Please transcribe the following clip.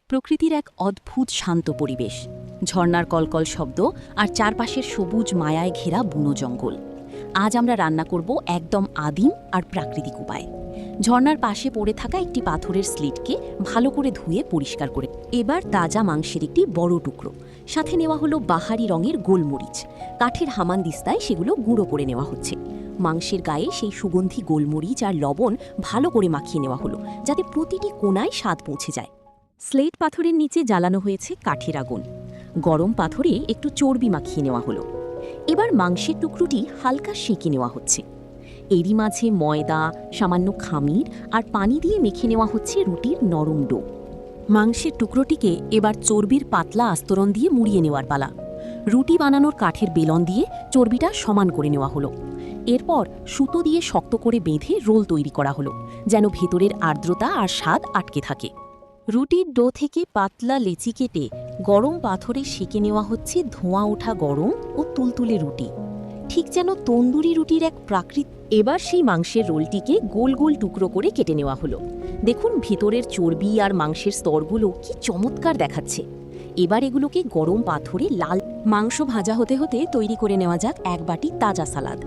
প্রকৃতির এক অদ্ভুত শান্ত পরিবেশ, ঝর্ণার কলকল শব্দ আর চারপাশের সবুজ মায়ায় ঘেরা বুনো জঙ্গল। আজ আমরা রান্না করব একদম আদিম আর প্রাকৃতিক উপায়ে। ঝর্ণার পাশে পড়ে থাকা একটি পাথরের স্লিটকে ভালো করে ধুয়ে পরিষ্কার করে এবার তাজা মাংসের একটি বড় টুকরো, সাথে নেওয়া হলো বাহারি রঙের গোলমরিচ। কাঠের হামানদিস্তায় সেগুলো গুঁড়ো করে নেওয়া হচ্ছে। মাংসের গায়ে সেই সুগন্ধি গোলমরিচ আর লবণ ভালো করে মাখিয়ে নেওয়া হলো, যাতে প্রতিটি কোণায় স্বাদ পৌঁছে যায়। স্লেট পাথরের নিচে জ্বালানো হয়েছে কাঠের আগুন। গরম পাথরে একটু চর্বি মাখিয়ে নেওয়া হলো। এবার মাংসের টুকরোটি হালকা সেঁকে নেওয়া হচ্ছে। এরই মাঝে ময়দা, সামান্য খামির আর পানি দিয়ে মেখে নেওয়া হচ্ছে রুটির নরম ডো। মাংসের টুকরোটিকে এবার চর্বির পাতলা আস্তরণ দিয়ে মুড়িয়ে নেওয়ার পালা। রুটি বানানোর কাঠের বেলন দিয়ে চর্বিটা সমান করে নেওয়া হলো। এরপর সুতো দিয়ে শক্ত করে বেঁধে রোল তৈরি করা হলো, যেন ভেতরের আর্দ্রতা আর স্বাদ আটকে থাকে। রুটির ডো থেকে পাতলা লেচি কেটে গরম পাথরে সেঁকে নেওয়া হচ্ছে ধোঁয়া ওঠা গরম ও তুলতুলে রুটি, ঠিক যেন তন্দুরি রুটির এক প্রাকৃতিক। এবার সেই মাংসের রোলটিকে গোল গোল টুকরো করে কেটে নেওয়া হলো। দেখুন ভেতরের চর্বি আর মাংসের স্তরগুলো কি চমৎকার দেখাচ্ছে। এবার এগুলোকে গরম পাথরে লাল মাংস ভাজা হতে হতে তৈরি করে নেওয়া যাক এক বাটি তাজা সালাদ।